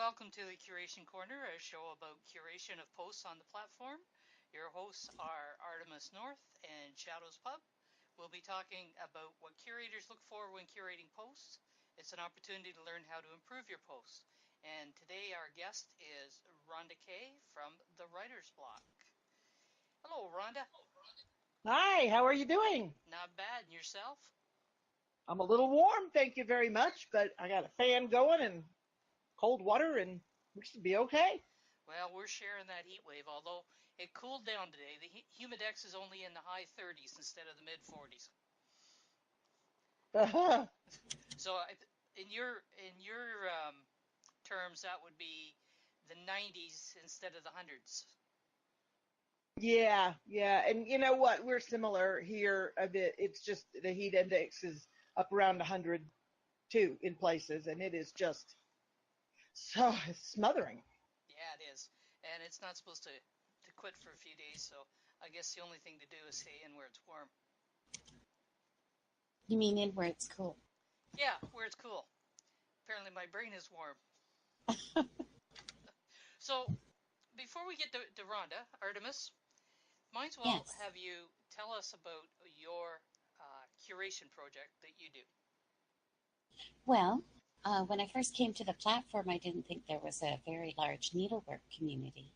welcome to the Curation Corner, a show about curation of posts on the platform. Your hosts are Artemis North and Shadows Pub. We'll be talking about what curators look for when curating posts. It's an opportunity to learn how to improve your posts. And today our guest is Rhonda Kay from the Writer's Block. Hello, Rhonda. Hi, how are you doing? Not bad. And yourself? I'm a little warm, thank you very much, but I got a fan going and cold water, and we should be okay. Well, we're sharing that heat wave, although it cooled down today. The humidex is only in the high 30s instead of the mid 40s. So in your terms, that would be the 90s instead of the hundreds. Yeah, and you know what? We're similar here a bit. It's just the heat index is up around 100 too in places, and it is just so smothering. Yeah, it is. And it's not supposed to quit for a few days, so I guess the only thing to do is stay in where it's warm. You mean in where it's cool? Yeah, where it's cool. Apparently my brain is warm. So, before we get to Rhonda, Artemis, might as well have you tell us about your curation project that you do. Well, when I first came to the platform, I didn't think there was a very large needlework community.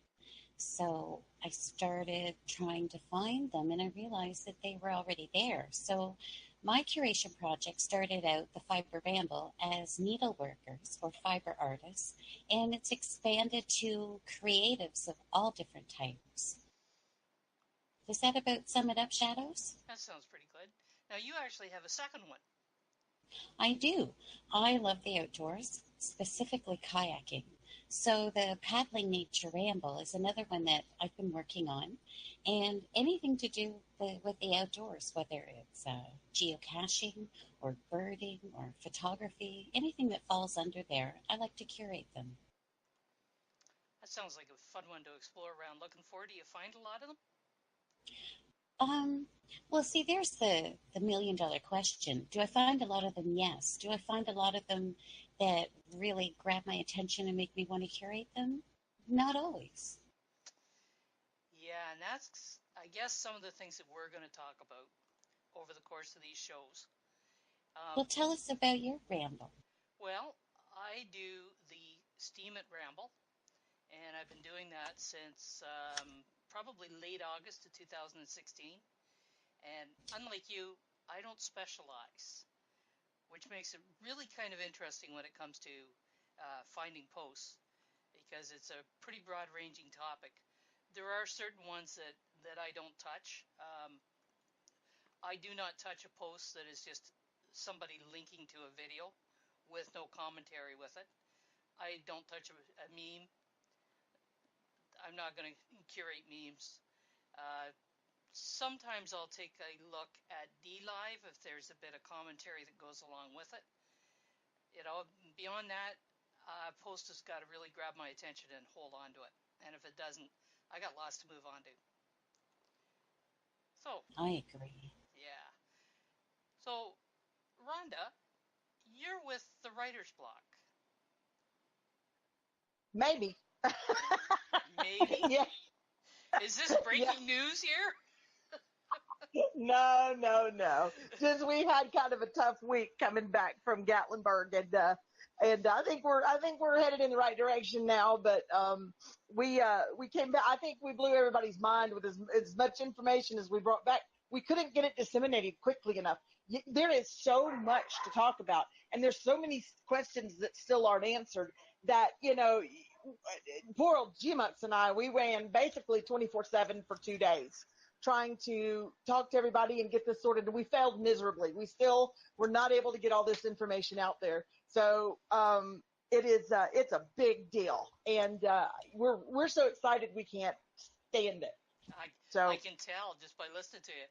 So I started trying to find them, and I realized that they were already there. So my curation project started out, the Fiber Ramble, as needleworkers or fiber artists, and it's expanded to creatives of all different types. Does that about sum it up, Shadows? That sounds pretty good. Now, you actually have a second one. I do. I love the outdoors, specifically kayaking. So the Paddling Nature Ramble is another one that I've been working on. And anything to do with the outdoors, whether it's geocaching or birding or photography, anything that falls under there, I like to curate them. That sounds like a fun one to explore around. Looking forward. Do you find a lot of them? Well, see, there's the million-dollar question. Do I find a lot of them? Yes. Do I find a lot of them that really grab my attention and make me want to curate them? Not always. Yeah, and that's, I guess, some of the things that we're going to talk about over the course of these shows. Well, tell us about your ramble. Well, I do the Steam It Ramble, and I've been doing that since probably late August of 2016. And unlike you, I don't specialize, which makes it really kind of interesting when it comes to finding posts, because it's a pretty broad-ranging topic. There are certain ones that I don't touch. I do not touch a post that is just somebody linking to a video with no commentary with it. I don't touch a meme. I'm not going to curate memes. Sometimes I'll take a look at DLive if there's a bit of commentary that goes along with it. Beyond that, a post has got to really grab my attention and hold on to it. And if it doesn't, I got lots to move on to. So I agree. Yeah. So, Rhonda, you're with the Writer's Block. Maybe. Maybe? Yeah. Is this breaking news here? No. Since we had kind of a tough week coming back from Gatlinburg, and I think we're headed in the right direction now. But we came back. I think we blew everybody's mind with as much information as we brought back. We couldn't get it disseminated quickly enough. There is so much to talk about, and there's so many questions that still aren't answered that, poor old G-Mux and I, we ran basically 24/7 for 2 days trying to talk to everybody and get this sorted. And we failed miserably. We still were not able to get all this information out there. So it's a big deal, and we're so excited we can't stand it. I can tell just by listening to you.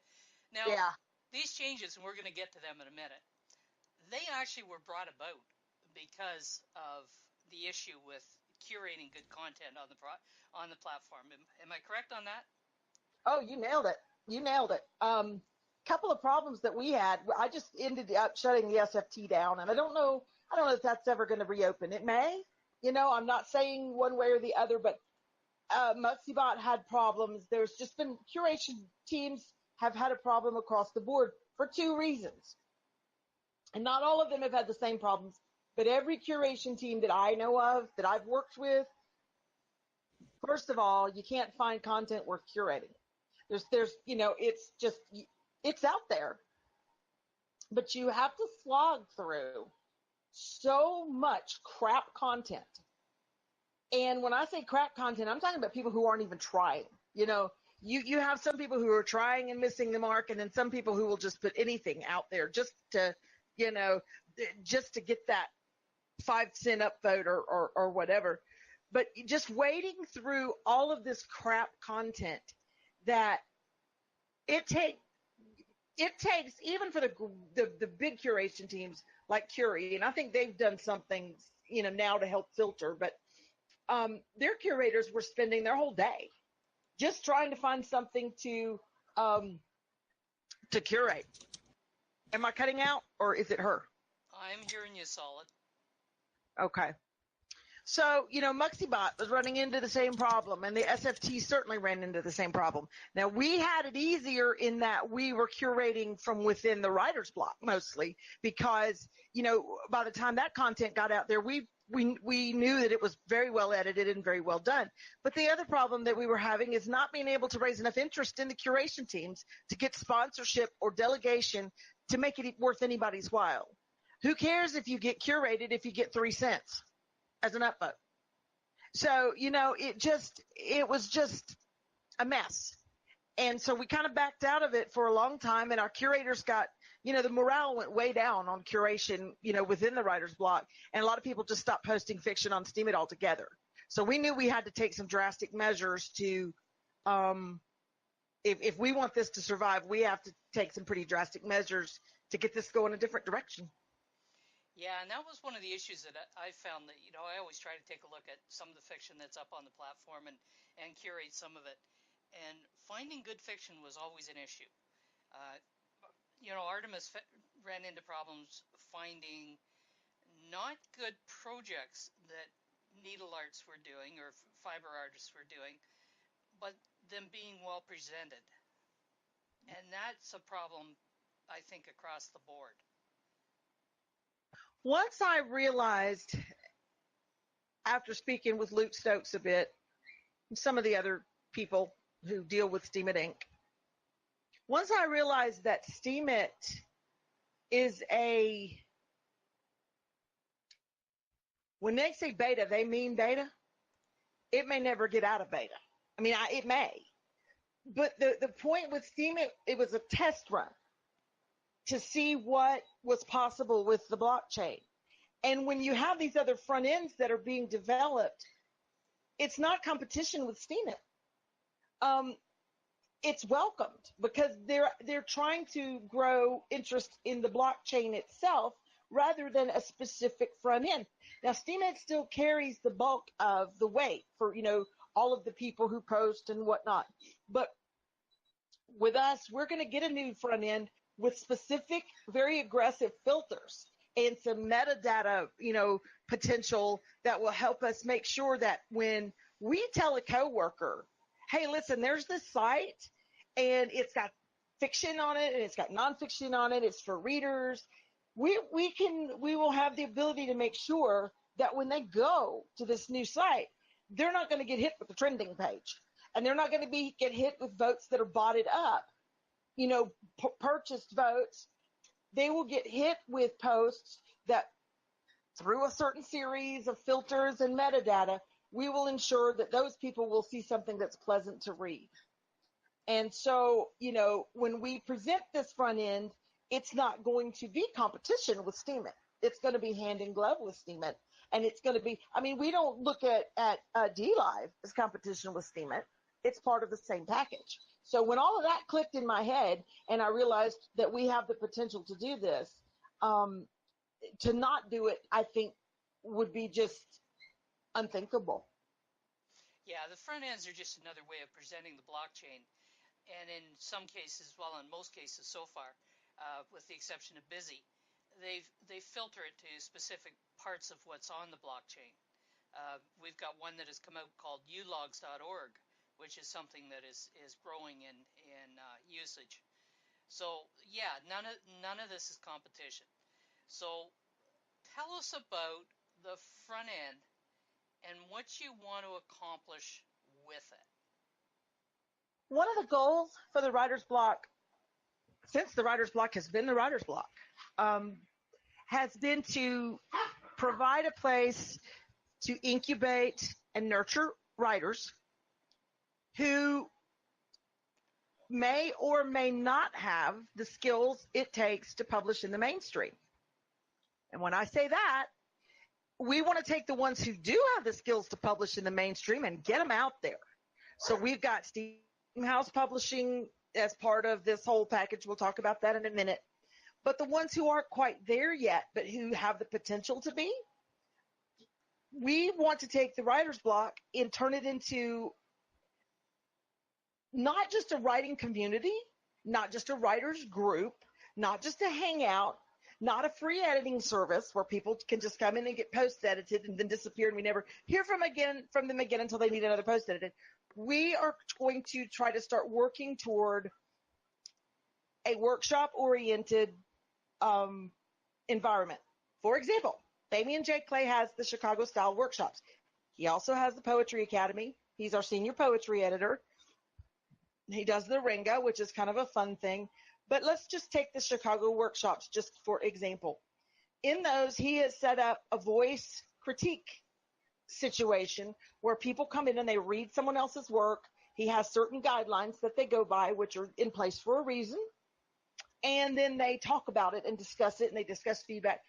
Now, these changes, and we're going to get to them in a minute, they actually were brought about because of the issue with curating good content on the platform. Am I correct on that? Oh, you nailed it. Couple of problems that we had. I just ended up shutting the SFT down, and I don't know if that's ever going to reopen. It may. I'm not saying one way or the other, but Muxibot had problems. There's just been curation teams have had a problem across the board for two reasons. And not all of them have had the same problems, but every curation team that I know of, that I've worked with, first of all, you can't find content worth curating. It's just, it's out there, but you have to slog through so much crap content. And when I say crap content, I'm talking about people who aren't even trying. You have some people who are trying and missing the mark, and then some people who will just put anything out there you know, just to get that 5 cent upvote or whatever. But just wading through all of this crap content that it takes even for the big curation teams like Curie, and I think they've done something now to help filter, but their curators were spending their whole day just trying to find something to curate. Am I cutting out, or is it her? I'm hearing you solid. Okay. So, Muxibot was running into the same problem, and the SFT certainly ran into the same problem. Now, we had it easier in that we were curating from within the writer's block mostly because, by the time that content got out there, we knew that it was very well edited and very well done. But the other problem that we were having is not being able to raise enough interest in the curation teams to get sponsorship or delegation to make it worth anybody's while. Who cares if you get curated if you get 3 cents as an upvote? So, it was just a mess. And so we kind of backed out of it for a long time, and our curators got, the morale went way down on curation, within the writer's block, and a lot of people just stopped posting fiction on Steemit altogether. So we knew we had to take some drastic measures to, if we want this to survive, we have to take some pretty drastic measures to get this going a different direction. Yeah, and that was one of the issues that I found that, I always try to take a look at some of the fiction that's up on the platform and curate some of it. And finding good fiction was always an issue. Artemis ran into problems finding not good projects that needle arts were doing or fiber artists were doing, but them being well presented. And that's a problem, I think, across the board. Once I realized, after speaking with Luke Stokes a bit, and some of the other people who deal with Steemit Inc., once I realized that Steemit is when they say beta, they mean beta. It may never get out of beta. I mean, it may. But the point with Steemit, it was a test run to see what was possible with the blockchain. And when you have these other front ends that are being developed, it's not competition with Steemit. It's welcomed because they're trying to grow interest in the blockchain itself rather than a specific front end. Now, Steemit still carries the bulk of the weight for, all of the people who post and whatnot. But with us, we're going to get a new front end with specific, very aggressive filters and some metadata, potential that will help us make sure that when we tell a coworker, hey, listen, there's this site and it's got fiction on it and it's got nonfiction on it, it's for readers, we will have the ability to make sure that when they go to this new site, they're not going to get hit with the trending page, and they're not going to get hit with votes that are botted up, purchased votes. They will get hit with posts that, through a certain series of filters and metadata, we will ensure that those people will see something that's pleasant to read. And so, when we present this front end, it's not going to be competition with Steemit. It's going to be hand in glove with Steemit. And it's going to be, we don't look at DLive as competition with Steemit. It's part of the same package. So when all of that clicked in my head and I realized that we have the potential to do this, to not do it, I think, would be just unthinkable. Yeah, the front ends are just another way of presenting the blockchain. And in some cases, well, in most cases so far, with the exception of Busy, they filter it to specific parts of what's on the blockchain. We've got one that has come out called ulogs.org, which is something that is growing in usage. So yeah, none of this is competition. So tell us about the front end and what you want to accomplish with it. One of the goals for the writer's block, since the writer's block has been the writer's block, has been to provide a place to incubate and nurture writers who may or may not have the skills it takes to publish in the mainstream. And when I say that, we want to take the ones who do have the skills to publish in the mainstream and get them out there. So we've got Steamhouse Publishing as part of this whole package. We'll talk about that in a minute. But the ones who aren't quite there yet, but who have the potential to be, we want to take the writer's block and turn it into not just a writing community, not just a writer's group, not just a hangout, not a free editing service where people can just come in and get post edited and then disappear and we never hear from them again until they need another post edited. We are going to try to start working toward a workshop oriented environment. For example, Damien J. Clay has the Chicago style workshops. He also has the Poetry Academy. He's our senior poetry editor. He does the Ringa, which is kind of a fun thing. But let's just take the Chicago workshops just for example. In those, he has set up a voice critique situation where people come in and they read someone else's work. He has certain guidelines that they go by, which are in place for a reason. And then they talk about it and discuss it, and they discuss feedback.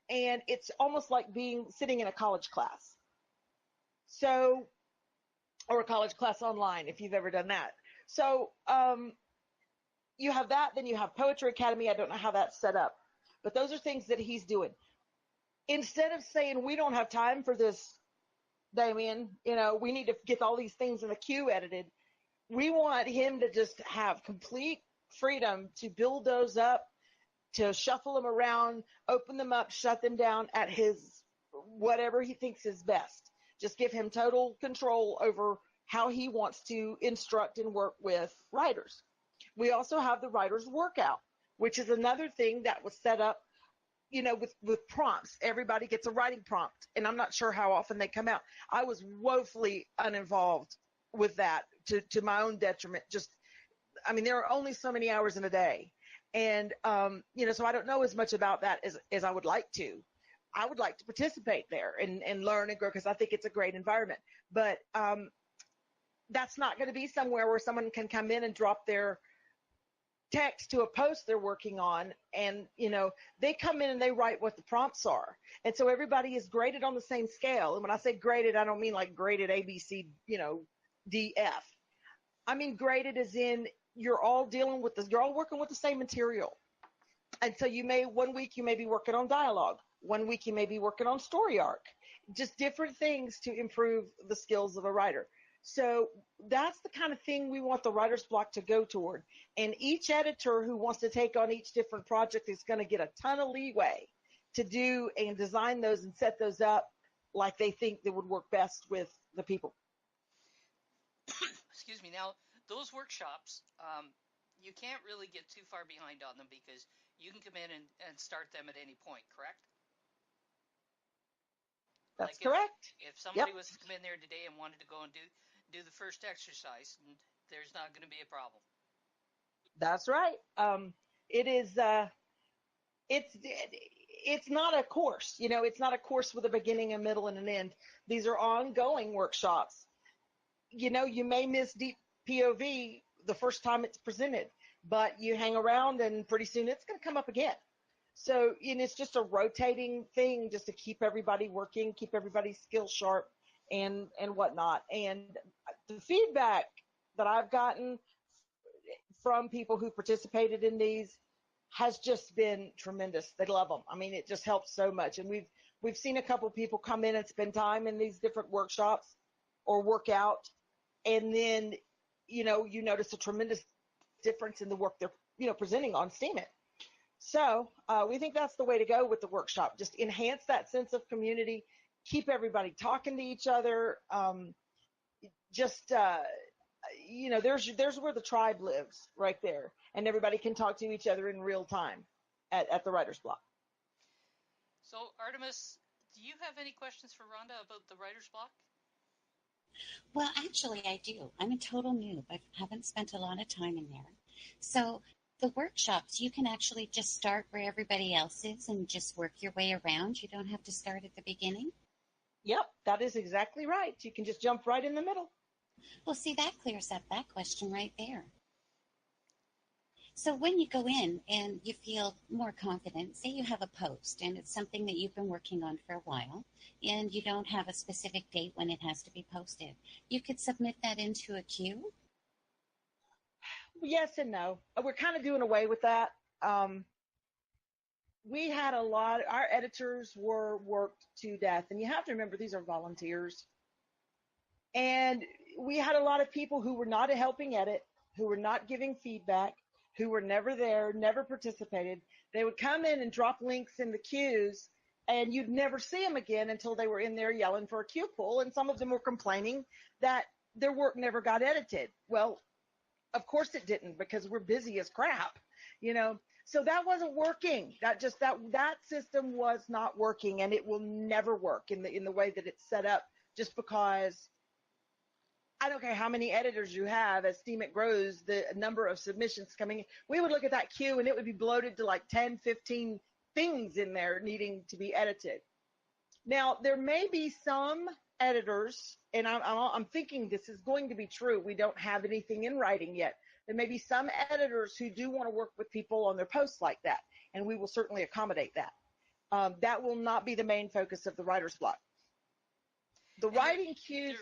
And it's almost like sitting in a college class. So, or a college class online, if you've ever done that. So, you have that, then you have Poetry Academy. I don't know how that's set up, but those are things that he's doing. Instead of saying, we don't have time for this, Damien, we need to get all these things in the queue edited. We want him to just have complete freedom to build those up, to shuffle them around, open them up, shut them down at his, whatever he thinks is best. Just give him total control over how he wants to instruct and work with writers. We also have the writer's workout, which is another thing that was set up, with prompts. Everybody gets a writing prompt, and I'm not sure how often they come out. I was woefully uninvolved with that to my own detriment. There are only so many hours in a day. And, so I don't know as much about that as I would like to. I would like to participate there and learn and grow because I think it's a great environment. But that's not going to be somewhere where someone can come in and drop their text to a post they're working on, and they come in and they write what the prompts are, and so everybody is graded on the same scale. And when I say graded, I don't mean like graded ABC, D, F. I mean graded as in you're all working with the same material. And so one week you may be working on dialogue, one week you may be working on story arc, just different things to improve the skills of a writer. So that's the kind of thing we want the writer's block to go toward. And each editor who wants to take on each different project is going to get a ton of leeway to do and design those and set those up like they think that would work best with the people. Excuse me. Now, those workshops, you can't really get too far behind on them because you can come in and start them at any point, correct? That's correct. If somebody was to come in there today and wanted to go and do the first exercise, there's not going to be a problem. That's right. It is. It's not a course. It's not a course with a beginning, a middle, and an end. These are ongoing workshops. You may miss deep POV the first time it's presented, but you hang around, and pretty soon it's going to come up again. So, it's just a rotating thing just to keep everybody working, keep everybody's skills sharp and whatnot. And the feedback that I've gotten from people who participated in these has just been tremendous. They love them. It just helps so much. And we've seen a couple of people come in and spend time in these different workshops or work out. And then, you notice a tremendous difference in the work they're, presenting on Steemit. So we think that's the way to go with the workshop. Just enhance that sense of community, keep everybody talking to each other. Just there's where the tribe lives right there, and everybody can talk to each other in real time at the writer's block. So, Artemis, do you have any questions for Rhonda about the writer's block? Well, actually, I do. I'm a total noob. I haven't spent a lot of time in there. So the workshops, you can actually just start where everybody else is and just work your way around. You don't have to start at the beginning. Yep, that is exactly right. You can just jump right in the middle. Well, see, that clears up that question right there. So when you go in and you feel more confident, say you have a post and it's something that you've been working on for a while and you don't have a specific date when it has to be posted, you could submit that into a queue. Yes and no. We're kind of doing away with that. We had our editors were worked to death, and you have to remember these are volunteers. And we had a lot of people who were not helping edit, who were not giving feedback, who were never there, never participated. They would come in and drop links in the queues, and you'd never see them again until they were in there yelling for a queue pull. And some of them were complaining that their work never got edited. Well, of course it didn't, because we're busy as crap, So that wasn't working. That system was not working, and it will never work in the way that it's set up, just because I don't care how many editors you have. As Steam It grows, the number of submissions coming in, we would look at that queue and it would be bloated to like 10, 15 things in there needing to be edited. Now, there may be some editors, and I'm thinking this is going to be true. We don't have anything in writing yet. There may be some editors who do want to work with people on their posts like that, and we will certainly accommodate that. That will not be the main focus of the writer's block. The writing queues.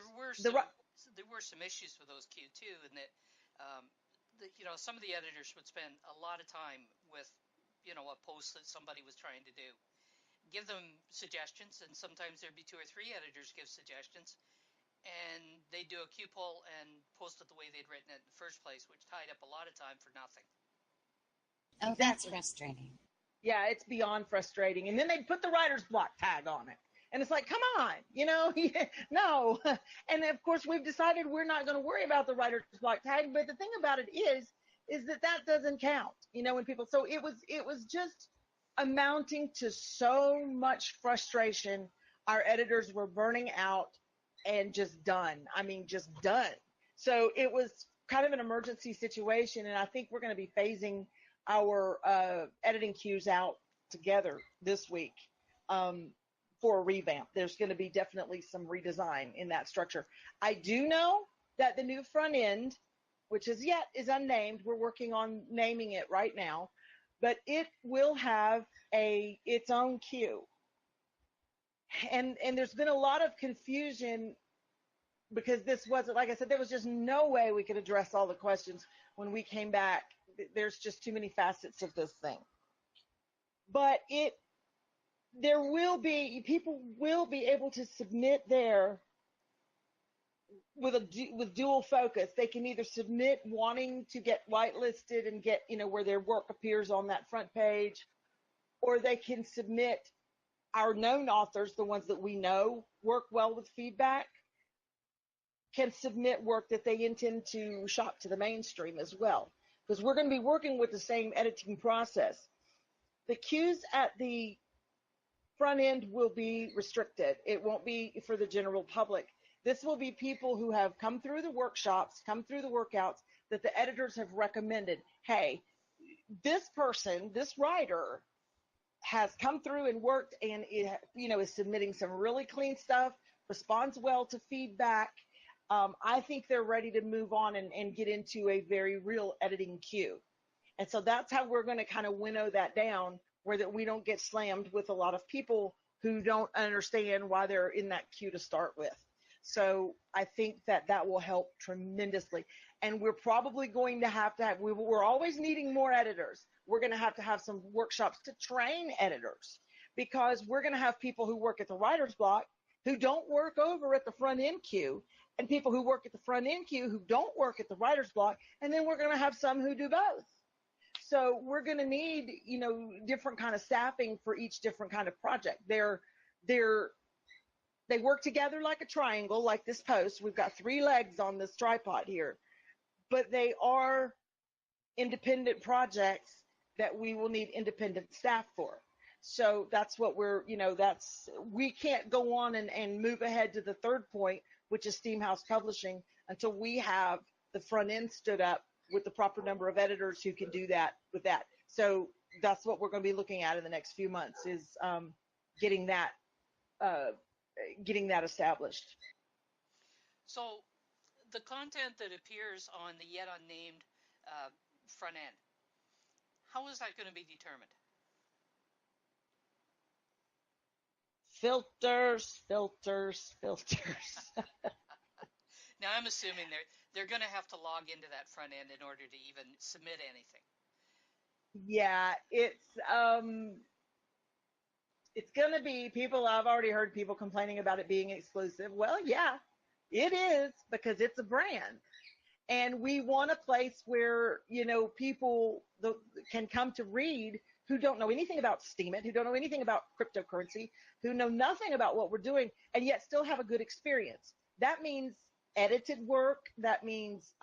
There were some issues with those queues too, in that some of the editors would spend a lot of time with a post that somebody was trying to do, give them suggestions, and sometimes there'd be 2 or 3 editors give suggestions, and they'd do a queue poll and post it the way they'd written it in the first place, which tied up a lot of time for nothing. Oh, that's frustrating. Yeah, it's beyond frustrating. And then they'd put the writer's block tag on it. And it's like, come on, no. And of course, we've decided we're not going to worry about the writer's block tag. But the thing about it is that doesn't count, when people, so it was just amounting to so much frustration. Our editors were burning out and just done. I mean, just done. So it was kind of an emergency situation. And I think we're going to be phasing our editing queues out together this week. For a revamp. There's going to be definitely some redesign in that structure. I do know that the new front end, which is unnamed, we're working on naming it right now, but it will have its own queue. And there's been a lot of confusion because this wasn't, like I said, there was just no way we could address all the questions when we came back. There's just too many facets of this thing. But people will be able to submit there with dual focus. They can either submit wanting to get whitelisted and get, where their work appears on that front page, or they can submit our known authors, the ones that we know work well with feedback, can submit work that they intend to shop to the mainstream as well. Because we're going to be working with the same editing process. The queues at the front end will be restricted. It won't be for the general public. This will be people who have come through the workshops, come through the workouts that the editors have recommended. Hey, this person, this writer has come through and worked and is submitting some really clean stuff, responds well to feedback. I think they're ready to move on and get into a very real editing queue. And so that's how we're going to kind of winnow that down, where that we don't get slammed with a lot of people who don't understand why they're in that queue to start with. So I think that will help tremendously. And we're probably going to have, we're always needing more editors. We're going to have some workshops to train editors, because we're going to have people who work at the writer's block who don't work over at the front end queue, and people who work at the front end queue who don't work at the writer's block. And then we're going to have some who do both. So we're going to need, different kind of staffing for each different kind of project. They're they work together like a triangle, like this post. We've got 3 legs on this tripod here, but they are independent projects that we will need independent staff for. So that's what we can't go on and move ahead to the third point, which is Steamhouse Publishing, until we have the front end stood up with the proper number of editors who can do that with that. So that's what we're going to be looking at in the next few months, is getting that established. So the content that appears on the yet unnamed front end, how is that going to be determined? Filters. Now, I'm assuming they're going to have to log into that front end in order to even submit anything. Yeah, it's going to be people. I've already heard people complaining about it being exclusive. Well, yeah, it is, because it's a brand. And we want a place where, people can come to read who don't know anything about Steemit, who don't know anything about cryptocurrency, who know nothing about what we're doing, and yet still have a good experience. That means edited work. That means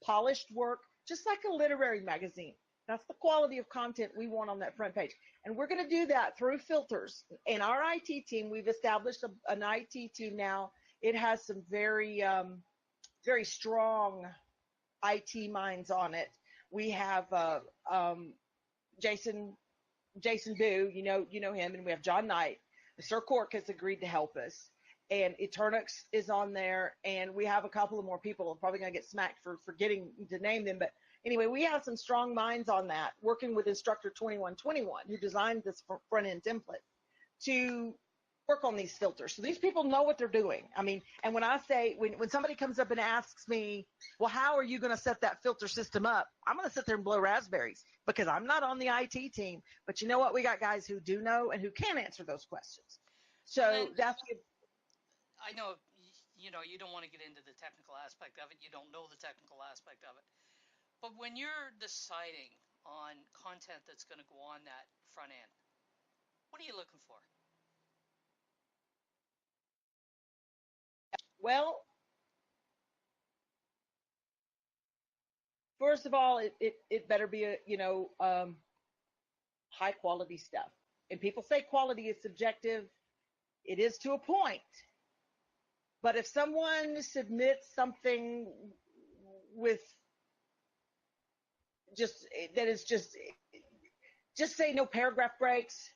polished work, just like a literary magazine. That's the quality of content we want on that front page. And we're going to do that through filters. In our IT team, we've established an IT team now. It has some very, very strong IT minds on it. We have Jason Boo, you know him, and we have John Knight. Sir Cork has agreed to help us, and Eternix is on there, and we have a couple of more people. I'm probably going to get smacked for forgetting to name them, but anyway, we have some strong minds on that, working with Instructor 2121, who designed this front end template, to work on these filters. So these people know what they're doing. I mean, and when I say, when somebody comes up and asks me, well, how are you going to set that filter system up? I'm going to sit there and blow raspberries, because I'm not on the IT team. But you know what? We got guys who do know and who can answer those questions. So that's it. I know, you don't want to get into the technical aspect of it. You don't know the technical aspect of it. But when you're deciding on content that's going to go on that front end, what are you looking for? Well, first of all, it better be high quality stuff. And people say quality is subjective. It is to a point. But if someone submits something with just say no paragraph breaks,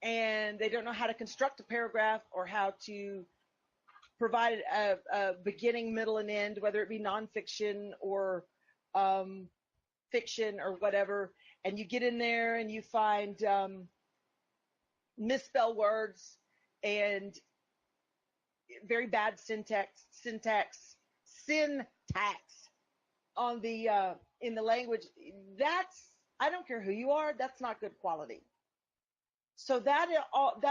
and they don't know how to construct a paragraph or how to provide a beginning, middle, and end, whether it be nonfiction or fiction or whatever, and you get in there and you find misspell words and very bad syntax on the in the language, I don't care who you are, that's not good quality. So that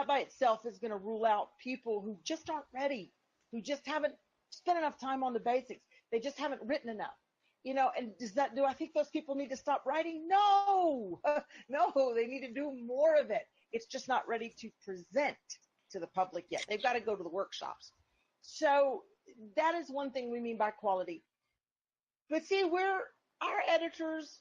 by itself is going to rule out people who just aren't ready, who just haven't spent enough time on the basics. They just haven't written enough. And do I think those people need to stop writing? No, no, they need to do more of it. It's just not ready to present to the public yet. They've got to go to the workshops. So that is one thing we mean by quality. But see, our editors,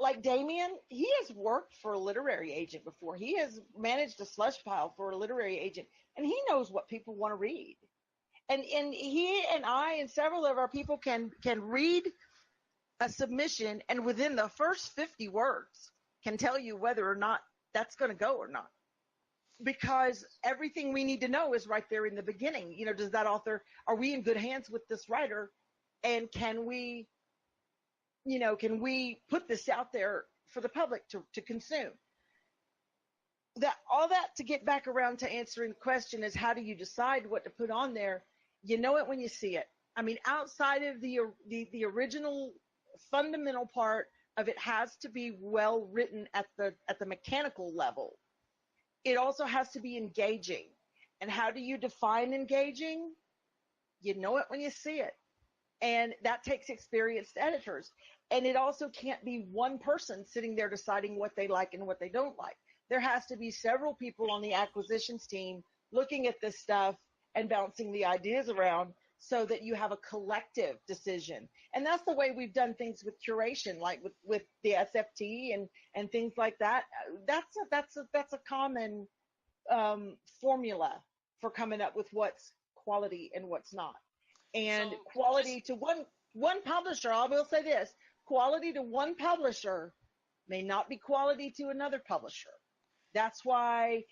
like Damien, he has worked for a literary agent before. He has managed a slush pile for a literary agent, and he knows what people want to read. And he and I and several of our people can read a submission, and within the first 50 words can tell you whether or not that's going to go or not. Because everything we need to know is right there in the beginning. Does that author, are we in good hands with this writer? And can we put this out there for the public to consume? All that to get back around to answering the question is, how do you decide what to put on there? You know it when you see it. I mean, outside of the original fundamental part of it has to be well written at the mechanical level. It also has to be engaging. And how do you define engaging? You know it when you see it. And that takes experienced editors. And it also can't be one person sitting there deciding what they like and what they don't like. There has to be several people on the acquisitions team looking at this stuff and bouncing the ideas around so that you have a collective decision. And that's the way we've done things with curation, like with the SFT and things like that. That's a common formula for coming up with what's quality and what's not. And So quality just to one publisher, I will say this, quality to one publisher may not be quality to another publisher. That's why,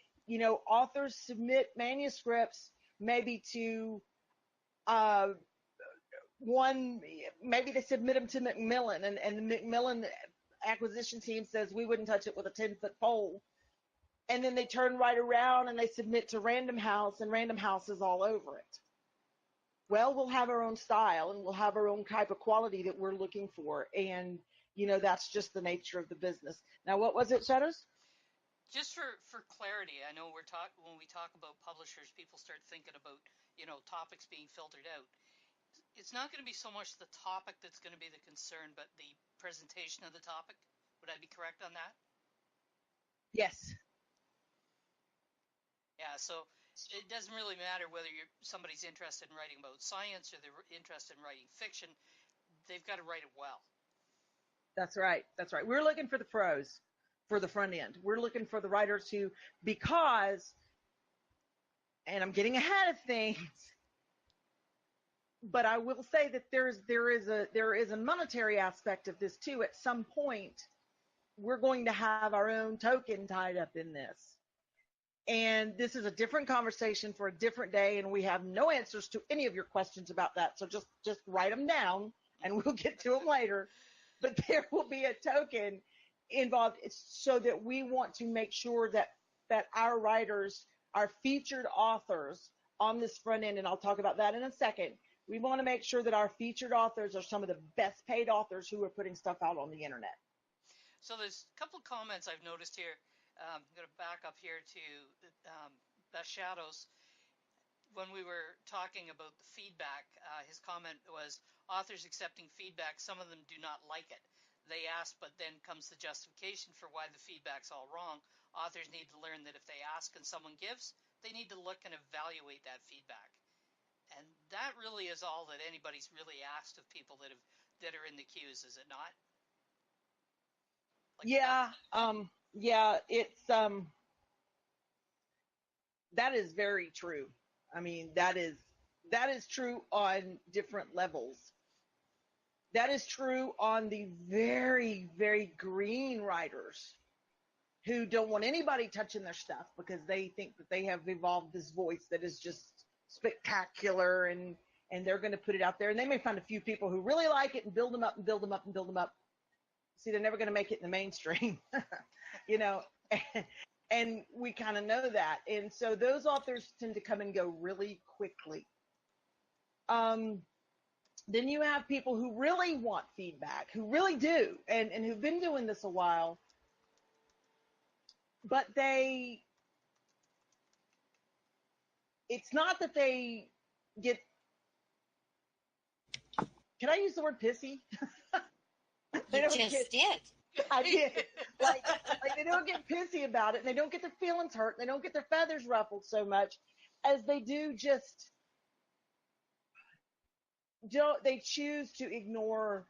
authors submit manuscripts maybe to uh, one, maybe they submit them to Macmillan, and the Macmillan acquisition team says we wouldn't touch it with a 10-foot pole. And then they turn right around and they submit to Random House, and Random House is all over it. Well, we'll have our own style and we'll have our own type of quality that we're looking for. And, that's just the nature of the business. Now, what was it, Shadows? just for clarity, I know when we talk about publishers, people start thinking about, topics being filtered out. It's not going to be so much the topic that's going to be the concern, but the presentation of the topic. Would I be correct on that? Yes. Yeah, so it doesn't really matter whether somebody's interested in writing about science or they're interested in writing fiction. They've got to write it well. That's right. That's right. We're looking for the pros for the front end. We're looking for the writers who, because, and I'm getting ahead of things, but I will say that there is a monetary aspect of this too. At some point, we're going to have our own token tied up in this. And this is a different conversation for a different day, and we have no answers to any of your questions about that. So just write them down, and we'll get to them later. But there will be a token involved, so that we want to make sure that our writers, our featured authors on this front end, and I'll talk about that in a second. We want to make sure that our featured authors are some of the best paid authors who are putting stuff out on the internet. So there's a couple of comments I've noticed here. I'm going to back up here to Beth Shadows. When we were talking about the feedback, his comment was, authors accepting feedback, some of them do not like it. They ask, but then comes the justification for why the feedback's all wrong. Authors need to learn that if they ask and someone gives, they need to look and evaluate that feedback. And that really is all that anybody's really asked of people that are in the queues, is it not? Like it's that is very true. I mean, that is true on different levels. That is true on the very, very green writers who don't want anybody touching their stuff because they think that they have evolved this voice that is just spectacular, and they're going to put it out there. And they may find a few people who really like it and build them up and build them up and build them up. See, they're never going to make it in the mainstream, and we kind of know that. And so those authors tend to come and go really quickly. Then you have people who really want feedback, who really do, and who've been doing this a while, but it's not that they get, can I use the word pissy? You just did. I did. Like they don't get pissy about it, and they don't get their feelings hurt, and they don't get their feathers ruffled so much as they do just, they choose to ignore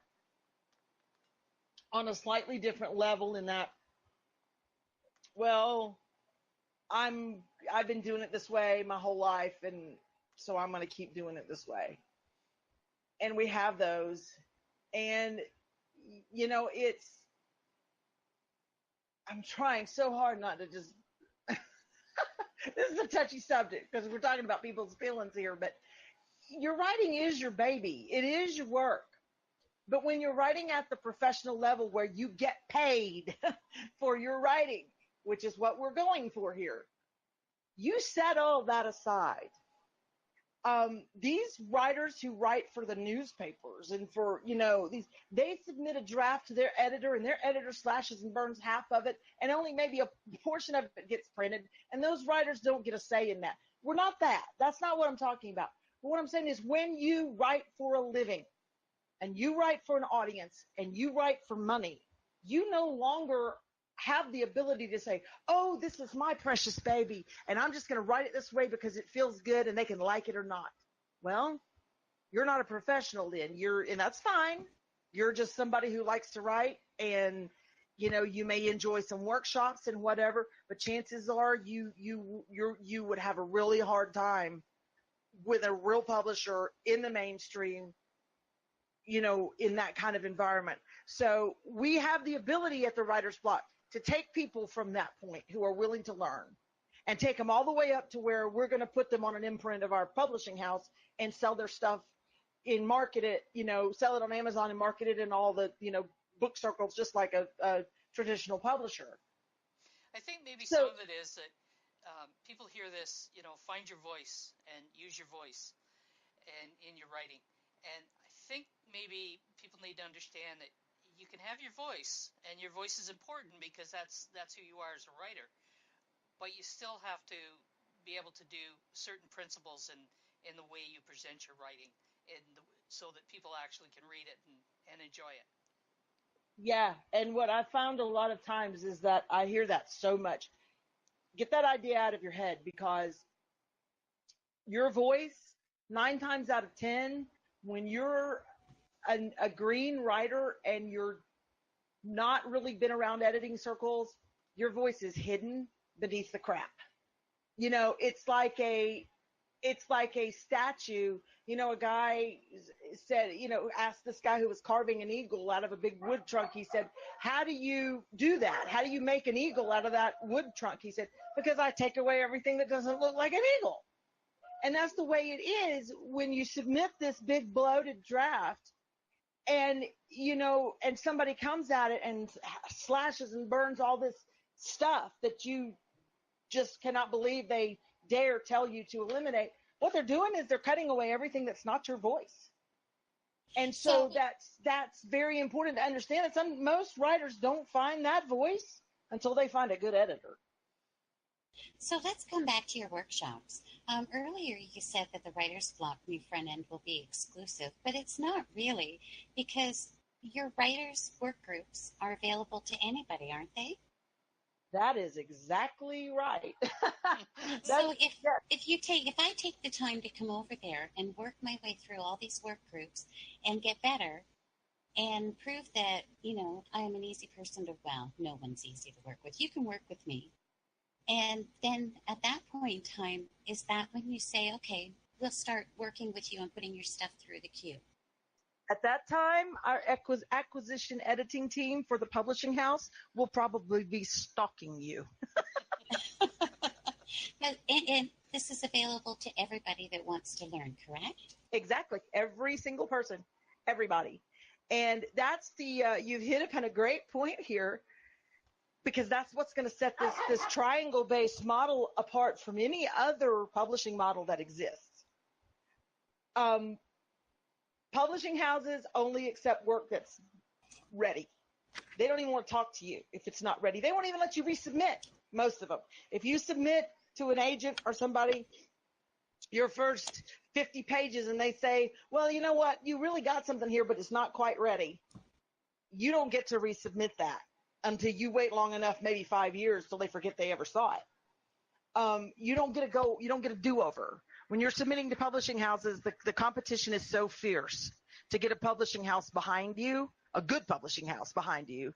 on a slightly different level in that, well, I've been doing it this way my whole life, and so I'm going to keep doing it this way. And we have those, and I'm trying so hard not to just this is a touchy subject because we're talking about people's feelings here, but your writing is your baby. It is your work. But when you're writing at the professional level where you get paid for your writing, which is what we're going for here, you set all that aside. These writers who write for the newspapers and for, they submit a draft to their editor, and their editor slashes and burns half of it, and only maybe a portion of it gets printed, and those writers don't get a say in that. We're not that. That's not what I'm talking about. But what I'm saying is, when you write for a living, and you write for an audience, and you write for money, you no longer have the ability to say, oh, this is my precious baby, and I'm just going to write it this way because it feels good and they can like it or not. Well, you're not a professional then. And that's fine. You're just somebody who likes to write, and you may enjoy some workshops and whatever, but chances are you would have a really hard time with a real publisher in the mainstream, in that kind of environment. So we have the ability at the Writer's Block to take people from that point who are willing to learn and take them all the way up to where we're going to put them on an imprint of our publishing house and sell their stuff and market it, sell it on Amazon and market it in all the, book circles, just like a traditional publisher. I think maybe So, some of it is that people hear this, find your voice and use your voice and in your writing. And I think maybe people need to understand that you can have your voice, and your voice is important because that's who you are as a writer. But you still have to be able to do certain principles in the way you present your writing, so that people actually can read it and enjoy it. yeah. And what I found a lot of times is that I hear that so much. Get that idea out of your head, because your voice, 9 times out of 10, when you're a green writer and you're not really been around editing circles, your voice is hidden beneath the crap. It's like a statue. A guy said, asked this guy who was carving an eagle out of a big wood trunk. He said, how do you do that? How do you make an eagle out of that wood trunk? He said, because I take away everything that doesn't look like an eagle. And that's the way it is when you submit this big bloated draft, and and somebody comes at it and slashes and burns all this stuff that you just cannot believe they dare tell you to eliminate. What they're doing is they're cutting away everything that's not your voice. And so that's very important to understand that most writers don't find that voice until they find a good editor. So let's come back to your workshops. Earlier you said that the Writer's Block new front end will be exclusive, but it's not really, because your writers' work groups are available to anybody, aren't they? That is exactly right. So if I take the time to come over there and work my way through all these work groups and get better and prove that, I am an easy person to, well, no one's easy to work with. You can work with me. And then at that point in time, is that when you say, okay, we'll start working with you and putting your stuff through the queue? At that time, our acquisition editing team for the publishing house will probably be stalking you. And this is available to everybody that wants to learn, correct? Exactly. Every single person, everybody. And that's you've hit upon a great point here, because that's what's going to set this triangle-based model apart from any other publishing model that exists. Publishing houses only accept work that's ready. They don't even want to talk to you if it's not ready. They won't even let you resubmit, most of them. If you submit to an agent or somebody your first 50 pages and they say, well, you know what, you really got something here, but it's not quite ready, you don't get to resubmit that until you wait long enough, maybe 5 years, till they forget they ever saw it. You don't get a do-over. When you're submitting to publishing houses, the competition is so fierce to get a publishing house behind you, a good publishing house behind you.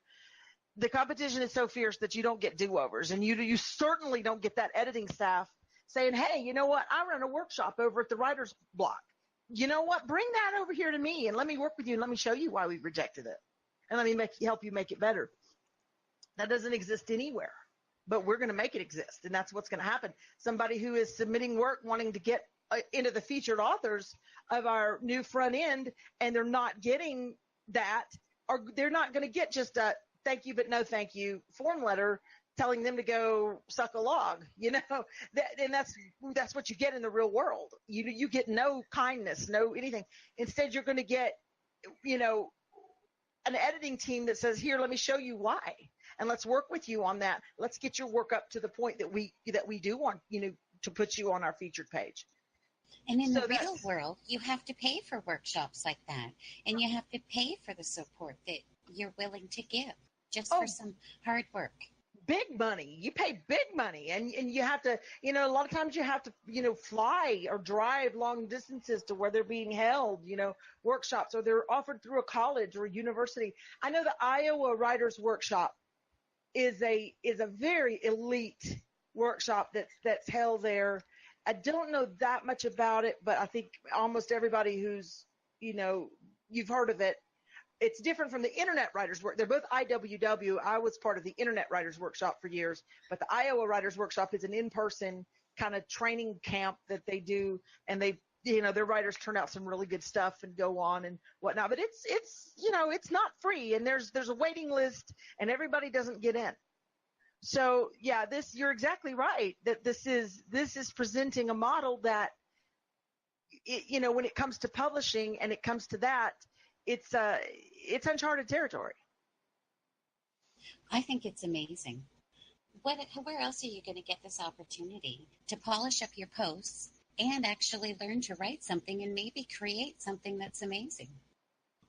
The competition is so fierce that you don't get do-overs, and you certainly don't get that editing staff saying, hey, you know what, I run a workshop over at the Writer's Block. You know what, bring that over here to me and let me work with you and let me show you why we rejected it. And let me help you make it better. That doesn't exist anywhere, but we're going to make it exist, and that's what's going to happen. Somebody who is submitting work wanting to get into the featured authors of our new front end, and they're not getting that, or they're not going to get just a thank you but no thank you form letter telling them to go suck a log, and that's what you get in the real world. You get no kindness, no anything. Instead, you're going to get, an editing team that says, here, let me show you why. And let's work with you on that. Let's get your work up to the point that we do want, to put you on our featured page. And in the real world, you have to pay for workshops like that. And you have to pay for the support that you're willing to give. just for Oh, some hard work. big money. You pay big money, and you have to, a lot of times you have to, fly or drive long distances to where they're being held, workshops, or they're offered through a college or a university. I know the Iowa Writers Workshop is a very elite workshop that's held there. I don't know that much about it, but I think almost everybody who's, you've heard of it. It's different from the Internet Writers Work. They're both IWW. I was part of the Internet Writers Workshop for years, but the Iowa Writers Workshop is an in-person kind of training camp that they do, and their writers turn out some really good stuff and go on and whatnot. But it's not free, and there's a waiting list, and everybody doesn't get in. So yeah, you're exactly right that this is presenting a model that, when it comes to publishing and it comes to that, it's uncharted territory. I think it's amazing. Where else are you going to get this opportunity to polish up your posts and actually learn to write something and maybe create something that's amazing?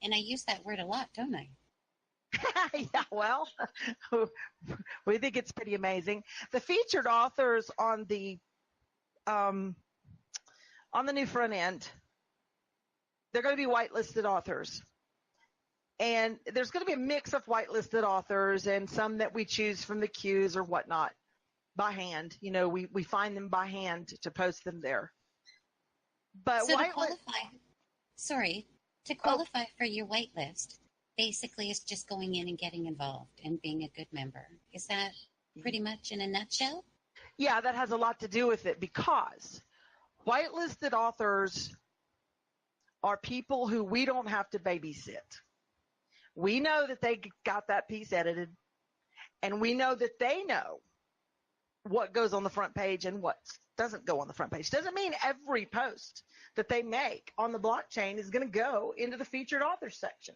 And I use that word a lot, don't I? Yeah, well, we think it's pretty amazing. The featured authors on the new front end, they're going to be whitelisted authors. And there's going to be a mix of whitelisted authors and some that we choose from the queues or whatnot by hand. We find them by hand to post them there. But so to qualify for your whitelist, basically it's just going in and getting involved and being a good member. Is that pretty much in a nutshell? Yeah, that has a lot to do with it, because whitelisted authors are people who we don't have to babysit. We know that they got that piece edited, and we know that they know what goes on the front page and what doesn't go on the front page. Doesn't mean every post that they make on the blockchain is going to go into the featured authors section.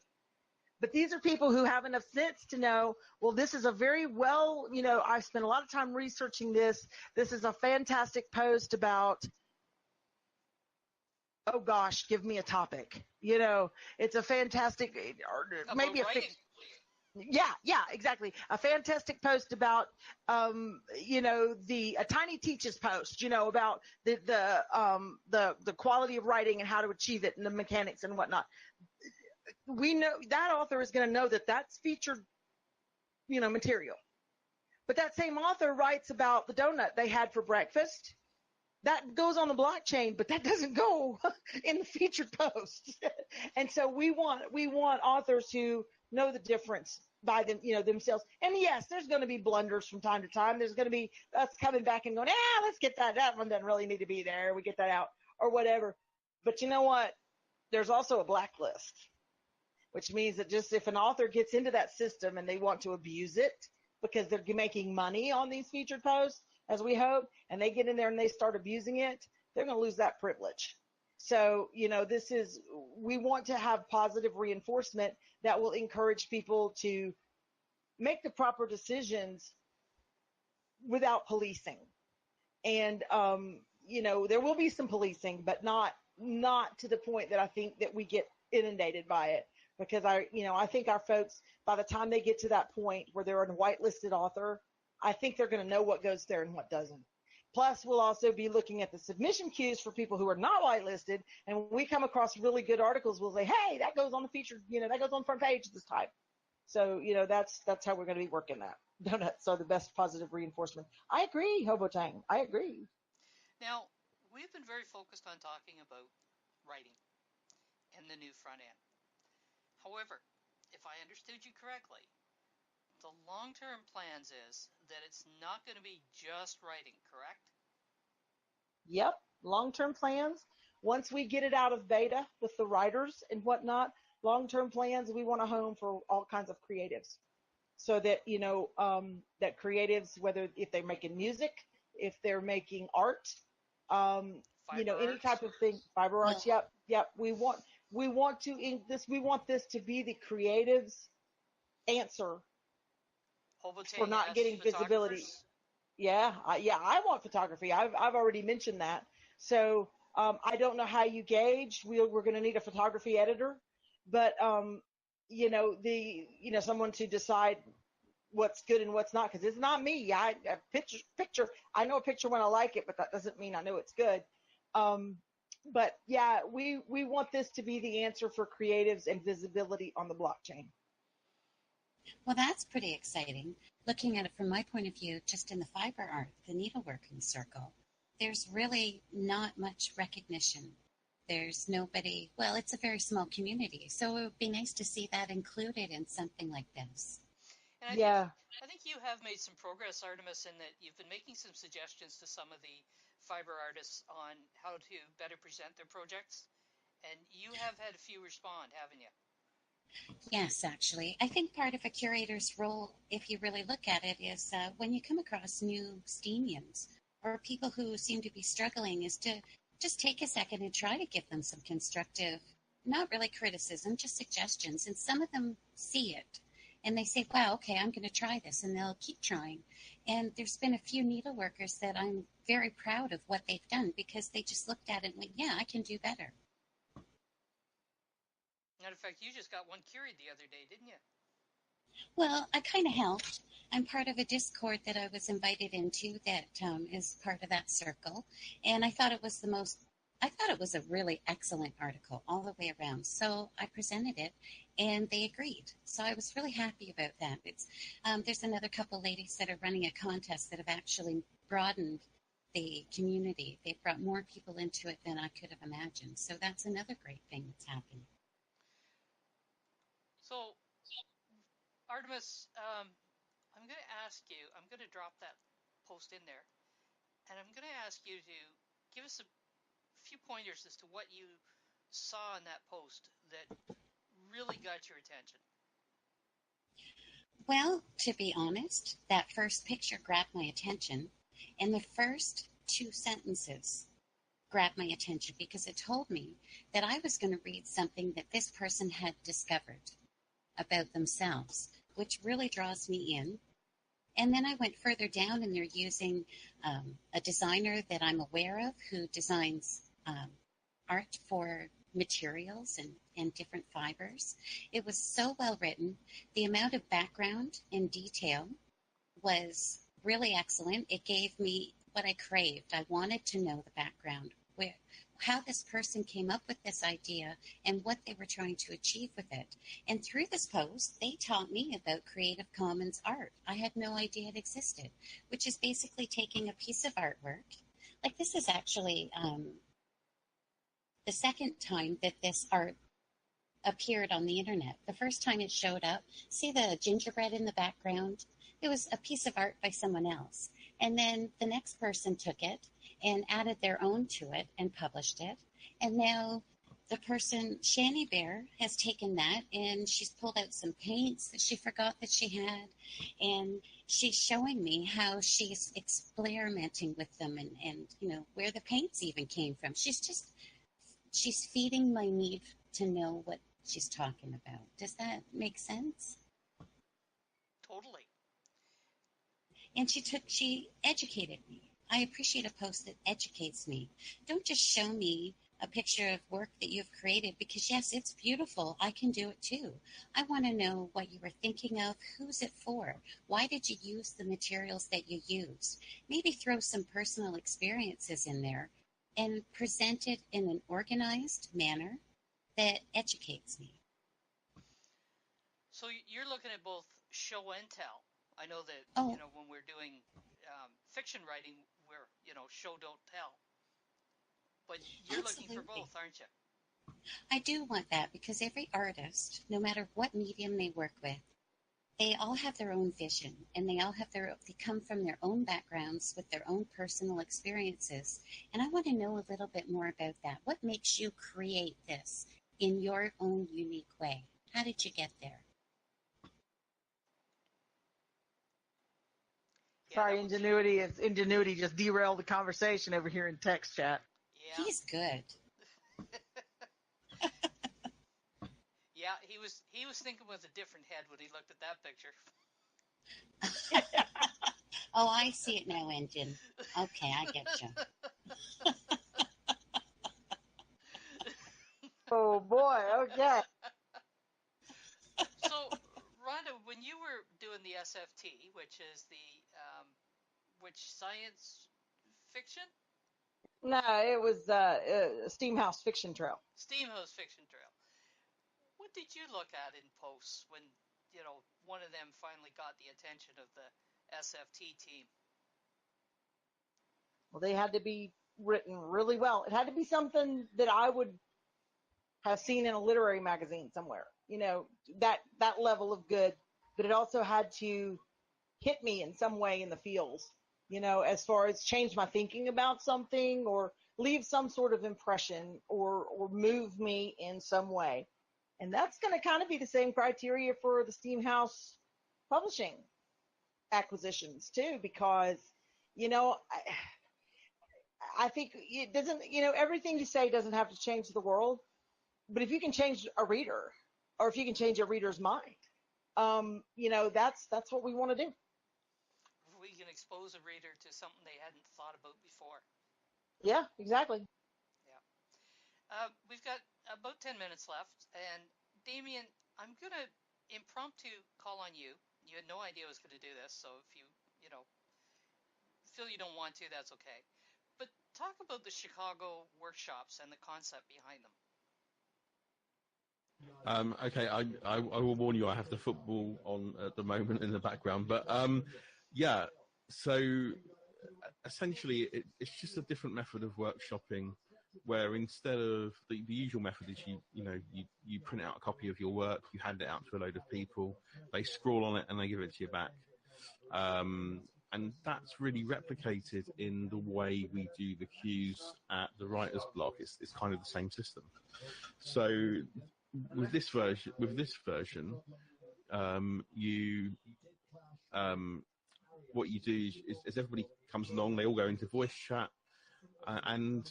But these are people who have enough sense to know, well, this is a very I spent a lot of time researching this. This is a fantastic post about, oh gosh, give me a topic. It's a fantastic, or maybe a fiction. Yeah, exactly. A fantastic post about, a Tiny Teaches post, about the quality of writing and how to achieve it and the mechanics and whatnot. We know that author is going to know that that's featured, material. But that same author writes about the donut they had for breakfast. That goes on the blockchain, but that doesn't go in the featured posts. And so we want authors who know the difference by them, themselves. And yes, there's going to be blunders from time to time. There's going to be us coming back and going, let's get that one doesn't really need to be there. We get that out or whatever. But you know what? There's also a blacklist, which means that just if an author gets into that system and they want to abuse it because they're making money on these featured posts, as we hope, and they get in there and they start abusing it, they're going to lose that privilege. So, we want to have positive reinforcement that will encourage people to make the proper decisions without policing. And, there will be some policing, but not to the point that I think that we get inundated by it. Because I think our folks, by the time they get to that point where they're a whitelisted author, I think they're going to know what goes there and what doesn't. Plus, we'll also be looking at the submission queues for people who are not whitelisted. And when we come across really good articles, we'll say, hey, that goes on the featured, that goes on the front page this time. So, that's how we're going to be working that. Donuts are the best positive reinforcement. I agree, Hobotang. I agree. Now, we've been very focused on talking about writing and the new front end. However, if I understood you correctly, the long-term plans is that it's not going to be just writing, correct? Yep, long-term plans. Once we get it out of beta with the writers and whatnot, long-term plans, we want a home for all kinds of creatives. So that, that creatives, whether if they're making music, if they're making art, any type of thing, fiber arts. Yep. We want this to be the creatives' answer for not getting visibility. Yeah, I want photography. I've already mentioned that. So I don't know how you gauge. We're going to need a photography editor, but someone to decide what's good and what's not, because it's not me. A picture. I know a picture when I like it, but that doesn't mean I know it's good. Um, but yeah, we want this to be the answer for creatives and visibility on the blockchain. Well, that's pretty exciting. Looking at it from my point of view, just in the fiber art, the needleworking circle, there's really not much recognition. There's nobody, well, it's a very small community, so it would be nice to see that included in something like this. And Yeah. I think you have made some progress, Artemis, in that you've been making some suggestions to some of the fiber artists on how to better present their projects. And you have had a few respond, haven't you? Yes, actually. I think part of a curator's role, if you really look at it, is when you come across new STEAMians or people who seem to be struggling, is to just take a second and try to give them some constructive, not really criticism, just suggestions. And some of them see it and they say, wow, okay, I'm going to try this. And they'll keep trying. And there's been a few needleworkers that I'm very proud of what they've done because they just looked at it and went, yeah, I can do better. Matter of fact, you just got one curied the other day, didn't you? Well, I kind of helped. I'm part of a Discord that I was invited into that is part of that circle. And I thought it was a really excellent article all the way around. So I presented it and they agreed. So I was really happy about that. There's another couple ladies that are running a contest that have actually broadened the community. They've brought more people into it than I could have imagined. So that's another great thing that's happening. So, Artemis, I'm going to ask you, I'm going to drop that post in there, and I'm going to ask you to give us a few pointers as to what you saw in that post that really got your attention. Well, to be honest, that first picture grabbed my attention, and the first two sentences grabbed my attention because it told me that I was going to read something that this person had discovered about themselves, which really draws me in. And then I went further down, and they're using a designer that I'm aware of who designs art for materials and different fibers. It was so well written. The amount of background and detail was really excellent. It gave me what I craved. I wanted to know the background, how this person came up with this idea and what they were trying to achieve with it. And through this post, they taught me about Creative Commons art. I had no idea it existed, which is basically taking a piece of artwork. Like this is actually the second time that this art appeared on the internet. The first time it showed up, see the gingerbread in the background? It was a piece of art by someone else. And then the next person took it and added their own to it and published it. And now the person, Shani Bear, has taken that and she's pulled out some paints that she forgot that she had. And she's showing me how she's experimenting with them and you know, where the paints even came from. She's feeding my need to know what she's talking about. Does that make sense? Totally. And she educated me. I appreciate a post that educates me. Don't just show me a picture of work that you've created because yes, it's beautiful. I can do it too. I want to know what you were thinking of. Who's it for? Why did you use the materials that you used? Maybe throw some personal experiences in there and present it in an organized manner that educates me. So you're looking at both show and tell. I know that, Oh, when we're doing fiction writing, we're, show, don't tell. But you're looking for absolutely. both, aren't you? I do want that because every artist, no matter what medium they work with, they all have their own vision and they come from their own backgrounds with their own personal experiences. And I want to know a little bit more about that. What makes you create this in your own unique way? How did you get there? Yeah, Sorry, ingenuity just derailed the conversation over here in text chat. yeah, He's good. yeah. He was thinking with a different head when he looked at that picture. Oh, I see it now, Engine. Okay, I get you. Oh boy, okay. So, Rhonda, when you were doing won the SFT, which is which science fiction? No, it was Steamhouse Fiction Trail. Steamhouse Fiction Trail. What did you look at in posts when, one of them finally got the attention of the SFT team? Well, they had to be written really well. It had to be something that I would have seen in a literary magazine somewhere. That level of good. But it also had to hit me in some way in the feels. As far as change my thinking about something or leave some sort of impression or move me in some way. And that's going to kind of be the same criteria for the Steamhouse publishing acquisitions too, because, I think it doesn't, everything you say doesn't have to change the world, but if you can change a reader or if you can change a reader's mind, that's what we want to do. If we can expose a reader to something they hadn't thought about before. Yeah, exactly. Yeah. We've got about 10 minutes left, and Damien, I'm going to impromptu call on you. You had no idea I was going to do this, so if you feel you don't want to, that's okay. But talk about the Chicago workshops and the concept behind them. Okay, I will warn you, I have the football on at the moment in the background, but yeah, so essentially it's just a different method of workshopping where instead of the usual method is you print out a copy of your work, you hand it out to a load of people, they scroll on it and they give it to you back. And that's really replicated in the way we do the cues at the writer's block. It's kind of the same system. So with this version, what you do is everybody comes along, they all go into voice chat, and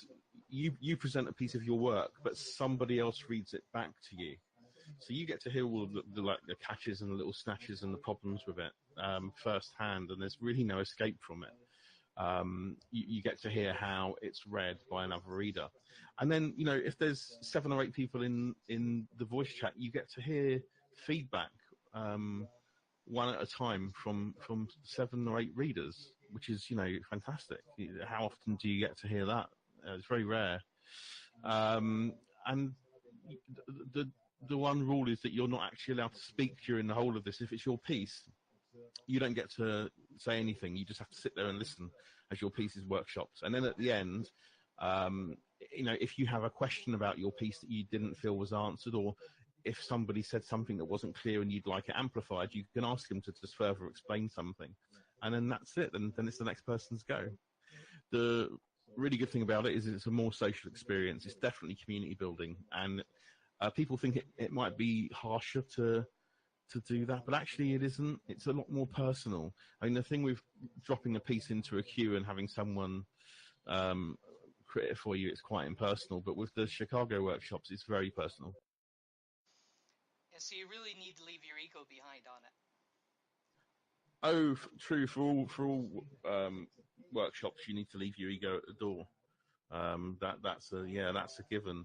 you present a piece of your work, but somebody else reads it back to you. So you get to hear all of the catches and the little snatches and the problems with it firsthand, and there's really no escape from it. You get to hear how it's read by another reader. And then, if there's 7 or 8 people in the voice chat, you get to hear feedback one at a time from 7 or 8 readers, which is, fantastic. How often do you get to hear that? It's very rare. And the one rule is that you're not actually allowed to speak during the whole of this. If it's your piece, you don't get to say anything. You just have to sit there and listen as your piece is workshopped. And then at the end, if you have a question about your piece that you didn't feel was answered, or if somebody said something that wasn't clear and you'd like it amplified, you can ask them to just further explain something. And then that's it. And then it's the next person's go. The really good thing about it is it's a more social experience. It's definitely community building. And people think it might be harsher to do that, but actually it isn't. It's a lot more personal. I mean, the thing with dropping a piece into a queue and having someone create it for you, it's quite impersonal, but with the Chicago workshops, it's very personal. Yeah, so you really need to leave your ego behind on it. Oh, true. For all workshops, you need to leave your ego at the door. That's a given.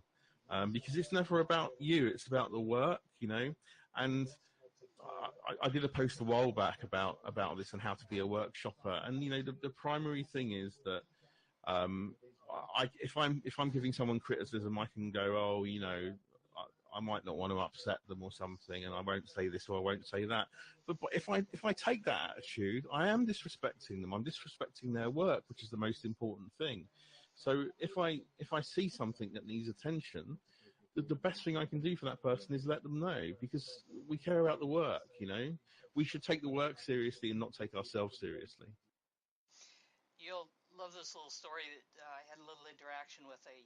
Because it's never about you; it's about the work, And I did a post a while back about this and how to be a workshopper. And the primary thing is that if I'm giving someone criticism, I can go, I might not want to upset them or something, and I won't say this or I won't say that. But if I take that attitude, I am disrespecting them. I'm disrespecting their work, which is the most important thing. So if I see something that needs attention, the best thing I can do for that person is let them know, because we care about the work. We should take the work seriously and not take ourselves seriously. You'll love this little story that I had a little interaction with a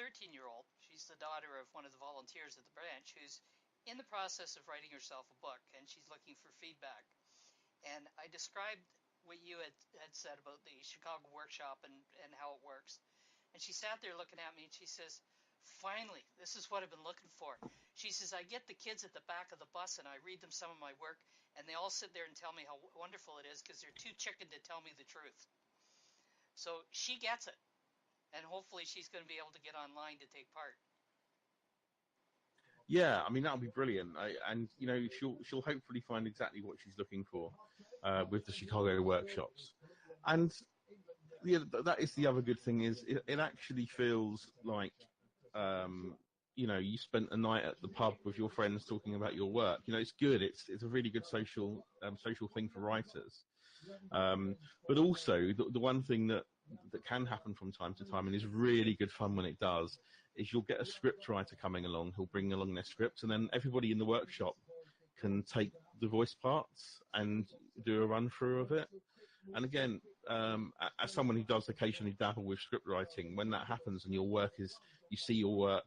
13-year-old. She's the daughter of one of the volunteers at the branch who's in the process of writing herself a book, and she's looking for feedback. And I described what you had said about the Chicago workshop and how it works. And she sat there looking at me and she says, "Finally, this is what I've been looking for." She says, "I get the kids at the back of the bus and I read them some of my work, and they all sit there and tell me how wonderful it is because they're too chicken to tell me the truth." So she gets it, and hopefully she's going to be able to get online to take part. Yeah, I mean that would be brilliant, and she'll hopefully find exactly what she's looking for with the Chicago workshops, and that is the other good thing is it actually feels like you spent a night at the pub with your friends talking about your work. It's good. It's a really good social thing for writers. But also the one thing that can happen from time to time and is really good fun when it does is you'll get a script writer coming along who'll bring along their script, and then everybody in the workshop can take the voice parts and do a run through of it. And again, as someone who does occasionally dabble with script writing, when that happens and you see your work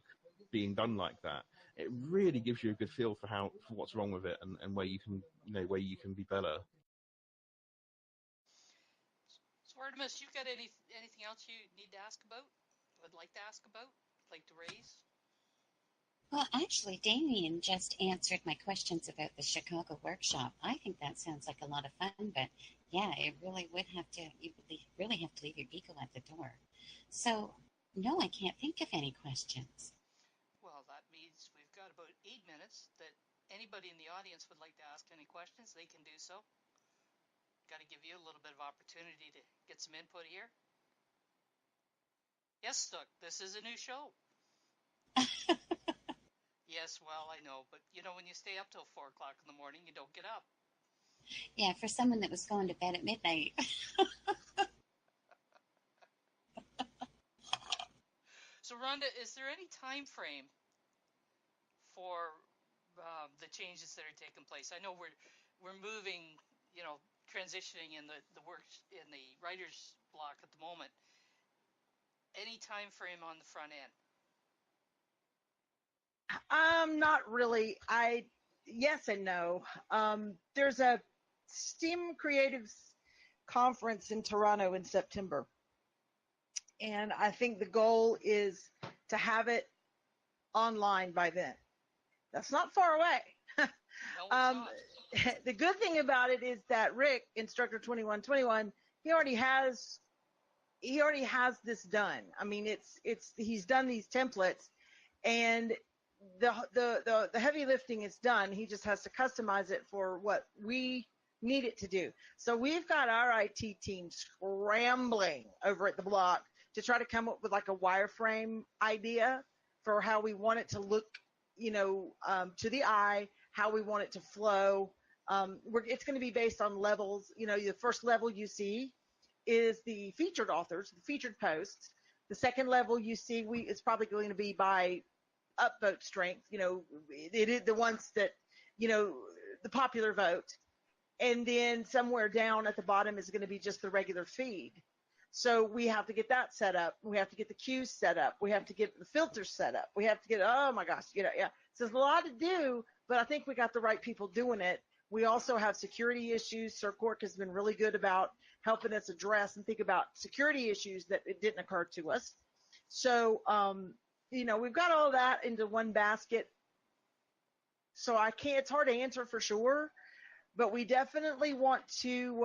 being done like that, it really gives you a good feel for what's wrong with it and where you can be better. So Artemis, you got anything else you need to ask about? Would like to ask about? Like to raise? Well, actually, Damien just answered my questions about the Chicago workshop. I think that sounds like a lot of fun, but yeah, you really really have to leave your ego at the door. So, no, I can't think of any questions. Well, that means we've got about 8 minutes that anybody in the audience would like to ask any questions, they can do so. Got to give you a little bit of opportunity to get some input here. Yes, Stuck, this is a new show. Yes, well, I know, but when you stay up till 4 o'clock in the morning, you don't get up. Yeah, for someone that was going to bed at midnight. So, Rhonda, is there any time frame for the changes that are taking place? I know we're moving, transitioning in the work in the writer's block at the moment. Any time frame on the front end? Not really. Yes and no. There's a STEAM Creatives conference in Toronto in September, and I think the goal is to have it online by then. That's not far away. No, it's not. The good thing about it is that Rick, Instructor 2121, he already has this done. I mean, he's done these templates, and the heavy lifting is done. He just has to customize it for what we need it to do. So we've got our IT team scrambling over at the block to try to come up with like a wireframe idea for how we want it to look, to the eye, how we want it to flow. It's going to be based on levels. The first level you see is the featured authors, the featured posts. The second level you see is probably going to be by upvote strength, it is the ones that, the popular vote. And then somewhere down at the bottom is going to be just the regular feed. So we have to get that set up. We have to get the cues set up. We have to get the filters set up. We have to get, oh my gosh, yeah. So there's a lot to do, but I think we got the right people doing it. We also have security issues. CirCork has been really good about helping us address and think about security issues that it didn't occur to us. So, we've got all that into one basket. So it's hard to answer for sure, but we definitely want to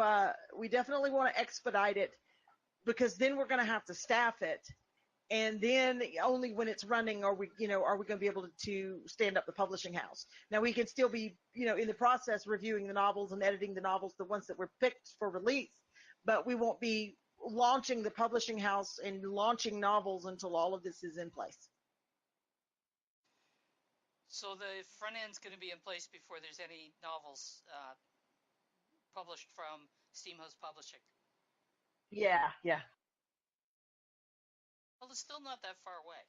expedite it, because then we're going to have to staff it. And then only when it's running are we going to be able to stand up the publishing house. Now we can still be, in the process reviewing the novels and editing the novels, the ones that were picked for release, but we won't be launching the publishing house and launching novels until all of this is in place. So the front end's going to be in place before there's any novels published from Steamhouse Publishing. Yeah. Well, it's still not that far away.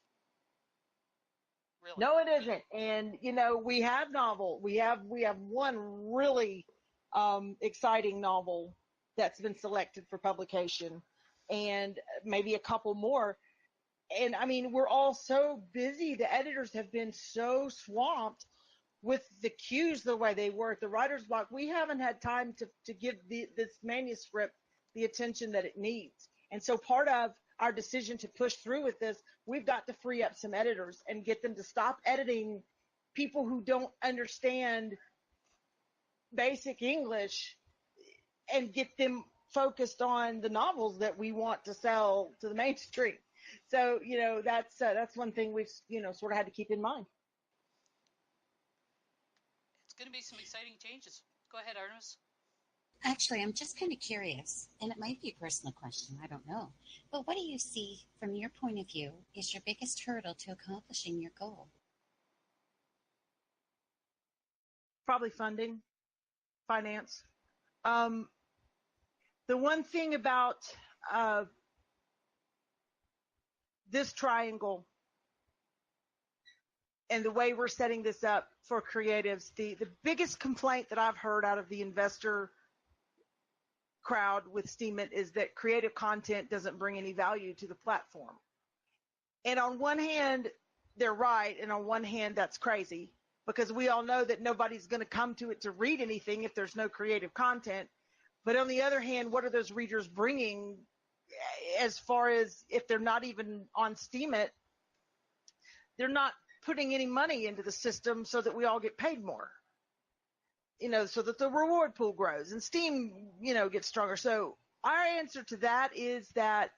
Really? No, it isn't. And we have novel. We have one really exciting novel that's been selected for publication, and maybe a couple more. And I mean, we're all so busy. The editors have been so swamped with the cues the way they were at the writer's block. We haven't had time to give this manuscript the attention that it needs. And so part of our decision to push through with this, we've got to free up some editors and get them to stop editing people who don't understand basic English and get them focused on the novels that we want to sell to the mainstream. So, that's one thing we've, sort of had to keep in mind. going to be some exciting changes. Go ahead, Artemis. Actually, I'm just kind of curious, and it might be a personal question, I don't know. But what do you see, from your point of view, is your biggest hurdle to accomplishing your goal? Probably funding, finance. The one thing about this triangle and the way we're setting this up for creatives, the biggest complaint that I've heard out of the investor crowd with Steemit is that creative content doesn't bring any value to the platform. And on one hand, they're right, and on one hand, that's crazy, because we all know that nobody's going to come to it to read anything if there's no creative content. But on the other hand, what are those readers bringing as far as if they're not even on Steemit, they're not putting any money into the system so that we all get paid more, so that the reward pool grows and Steam, gets stronger. So our answer to that is that,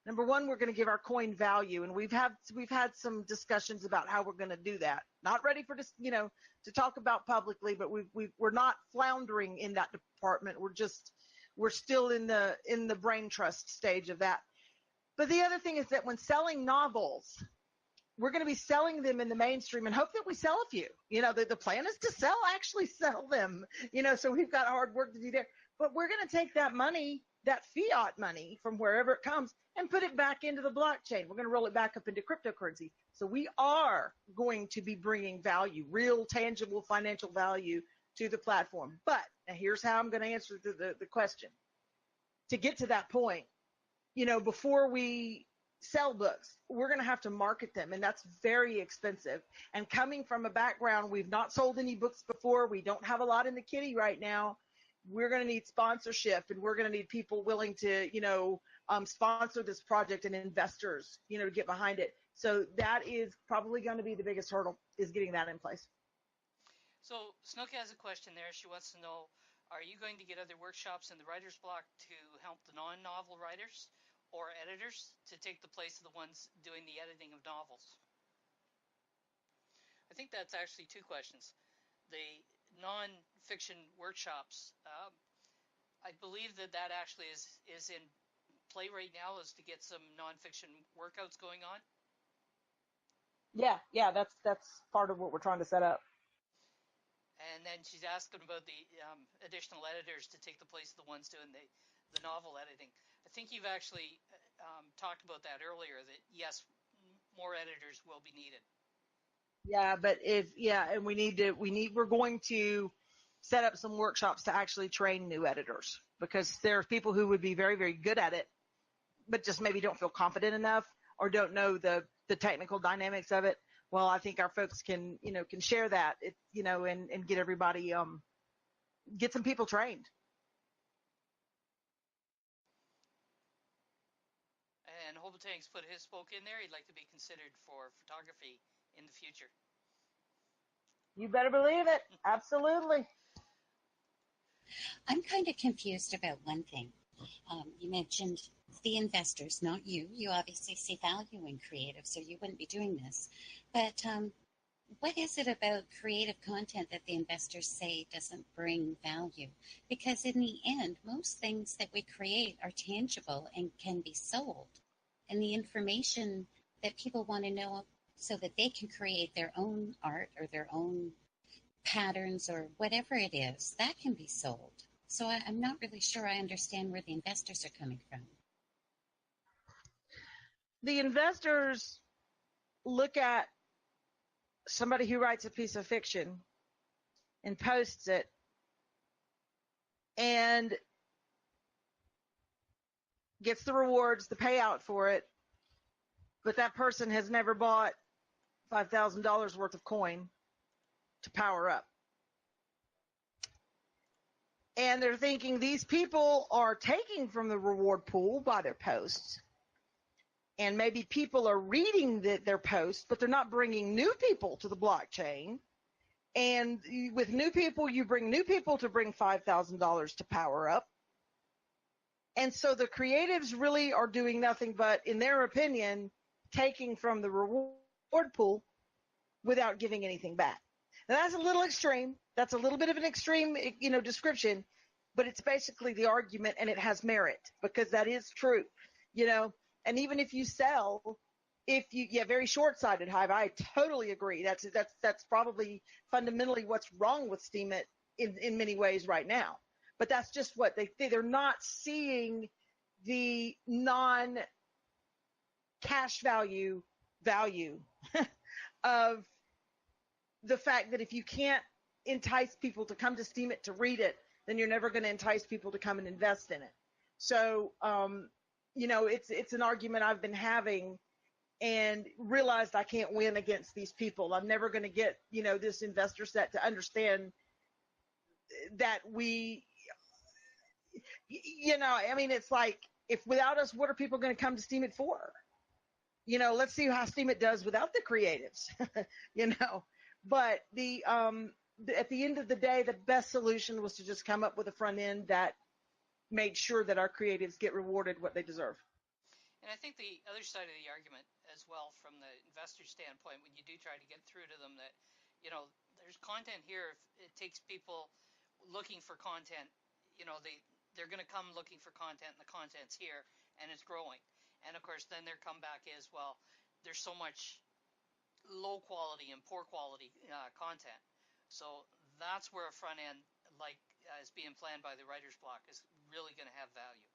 number one, we're going to give our coin value, and we've had some discussions about how we're going to do that. Not ready for this, to talk about publicly, but we're not floundering in that department. We're still in the brain trust stage of that. But the other thing is that when selling novels, we're going to be selling them in the mainstream and hope that we sell a few. The plan is to actually sell them, so we've got hard work to do there. But we're going to take that money, that fiat money from wherever it comes, and put it back into the blockchain. We're going to roll it back up into cryptocurrency. So we are going to be bringing value, real tangible financial value to the platform. But now here's how I'm going to answer the question. To get to that point, before we sell books, we're going to have to market them, and that's very expensive. And coming from a background, we've not sold any books before. We don't have a lot in the kitty right now. We're going to need sponsorship, and we're going to need people willing to, sponsor this project, and investors, to get behind it. So that is probably going to be the biggest hurdle, is getting that in place. So Snook has a question there. She wants to know, are you going to get other workshops in the writer's block to help the non-novel writers or editors to take the place of the ones doing the editing of novels? I think that's actually two questions. The non-fiction workshops, I believe that actually is in play right now, is to get some non-fiction workouts going on. Yeah, that's part of what we're trying to set up. And then she's asking about the additional editors to take the place of the ones doing the novel editing. I think you've actually talked about that earlier, that yes, more editors will be needed. Yeah, but we're going to set up some workshops to actually train new editors, because there are people who would be very, very good at it, but just maybe don't feel confident enough or don't know the technical dynamics of it. Well, I think our folks can share that, and get everybody, get some people trained. And Hobeltank's put his spoke in there. He'd like to be considered for photography in the future. You better believe it. Absolutely. I'm kind of confused about one thing. You mentioned the investors, not you. You obviously see value in creative, so you wouldn't be doing this. But what is it about creative content that the investors say doesn't bring value? Because in the end, most things that we create are tangible and can be sold. And the information that people want to know so that they can create their own art or their own patterns or whatever it is, that can be sold. So I'm not really sure I understand where the investors are coming from. The investors look at somebody who writes a piece of fiction and posts it, and gets the rewards, the payout for it, but that person has never bought $5,000 worth of coin to power up. And they're thinking these people are taking from the reward pool by their posts. And maybe people are reading their posts, but they're not bringing new people to the blockchain. And with new people, you bring new people to bring $5,000 to power up. And so the creatives really are doing nothing but, in their opinion, taking from the reward pool without giving anything back. Now, that's a little extreme. That's a little bit of an extreme, description, but it's basically the argument, and it has merit because that is true, you know. And even if you sell, if you, yeah, very short-sighted, Hive. I totally agree. That's probably fundamentally what's wrong with Steemit in many ways right now. But that's just what they're not seeing the non-cash value of the fact that if you can't entice people to come to Steemit to read it, then you're never going to entice people to come and invest in it. So, it's an argument I've been having and realized I can't win against these people. I'm never going to get, this investor set to understand that it's like, if without us, what are people going to come to Steemit for? Let's see how Steemit does without the creatives, but at the end of the day, the best solution was to just come up with a front end that made sure that our creatives get rewarded what they deserve. And I think the other side of the argument as well, from the investor standpoint, when you do try to get through to them that, there's content here. If it takes people looking for content, they're going to come looking for content, and the content's here, and it's growing. And of course, then their comeback is, well, there's so much low quality and poor quality content. So that's where a front end, like is being planned by the writer's block, is really going to have value.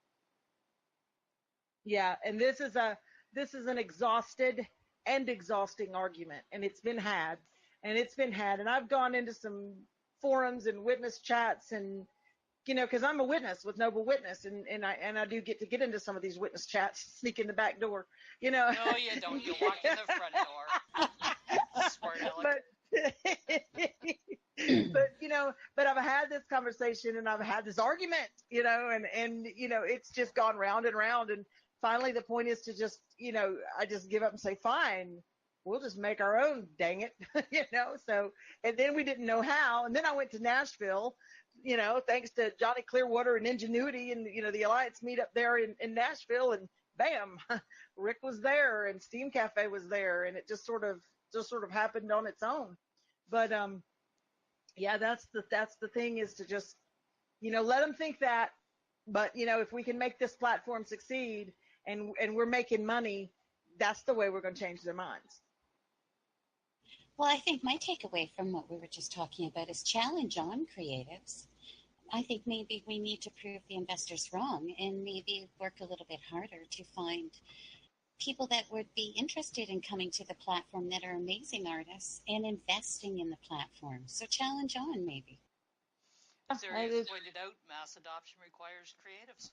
Yeah, and this is an exhausted and exhausting argument, and it's been had, and I've gone into some forums and witness chats, and because I'm a witness with Noble Witness, and I do get to get into some of these witness chats, sneak in the back door, No, you don't. You walk in the front door. Smart aleck. But I've had this conversation and I've had this argument, and it's just gone round and round, and finally the point is to just, I just give up and say, fine, we'll just make our own, dang it, so, and then we didn't know how, and then I went to Nashville, thanks to Johnny Clearwater and Ingenuity and, the Alliance meet up there in Nashville, and bam, Rick was there and Steam Cafe was there, and it just sort of happened on its own. But, yeah, that's the thing, is to just, let them think that, but, if we can make this platform succeed and we're making money, that's the way we're going to change their minds. Well, I think my takeaway from what we were just talking about is challenge on creatives. I think maybe we need to prove the investors wrong and maybe work a little bit harder to find people that would be interested in coming to the platform that are amazing artists and investing in the platform. So challenge on, maybe. As Ariel pointed out, mass adoption requires creatives.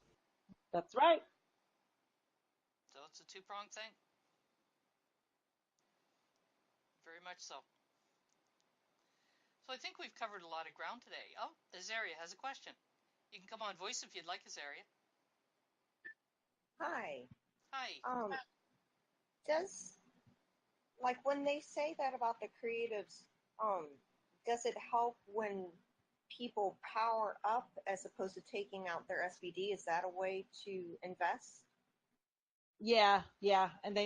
That's right. So it's a two-pronged thing. Very much so. So I think we've covered a lot of ground today. Oh, Azaria has a question. You can come on voice if you'd like, Azaria. Hi. Hi. Does, like, when they say that about the creatives, does it help when people power up as opposed to taking out their SVD? Is that a way to invest? Yeah, and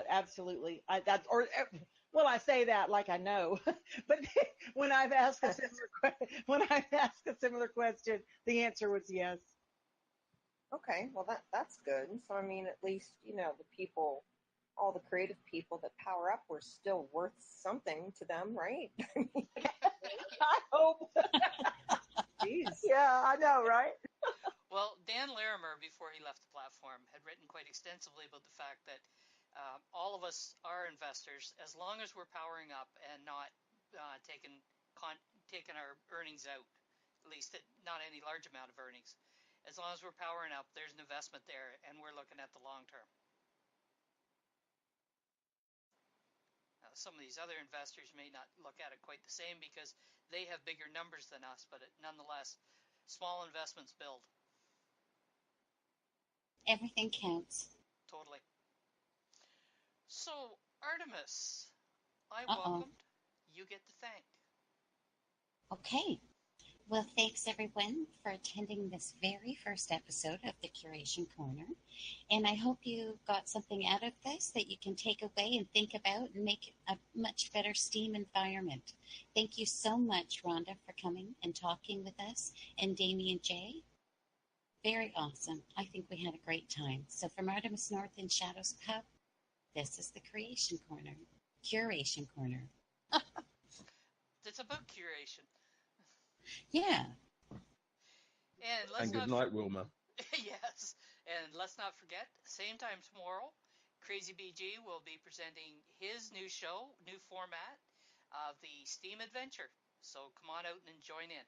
absolutely. I say that like I know, but when I've asked a similar question, the answer was yes. Okay, well that's good. So I mean, at least the people, all the creative people that power up, were still worth something to them, right? I hope. Jeez. Yeah, I know, right? Well, Dan Larimer, before he left the platform, had written quite extensively about the fact that all of us are investors, as long as we're powering up and not taking our earnings out, at least not any large amount of earnings. As long as we're powering up, there's an investment there, and we're looking at the long term. Now, some of these other investors may not look at it quite the same because they have bigger numbers than us, but nonetheless, small investments build. Everything counts. Totally. So, Artemis, I welcomed. You get to thank. Okay. Well, thanks everyone for attending this very first episode of the Curation Corner. And I hope you got something out of this that you can take away and think about and make a much better STEAM environment. Thank you so much, Rhonda, for coming and talking with us, and Damien J. Very awesome. I think we had a great time. So from Artemis North and Shadows Pub, this is the Creation Corner. Curation Corner. It's about curation. Yeah. And let's And good not night, Wilma. yes, and let's not forget, same time tomorrow, Crazy BG will be presenting his new show, new format of the Steam Adventure. So come on out and join in.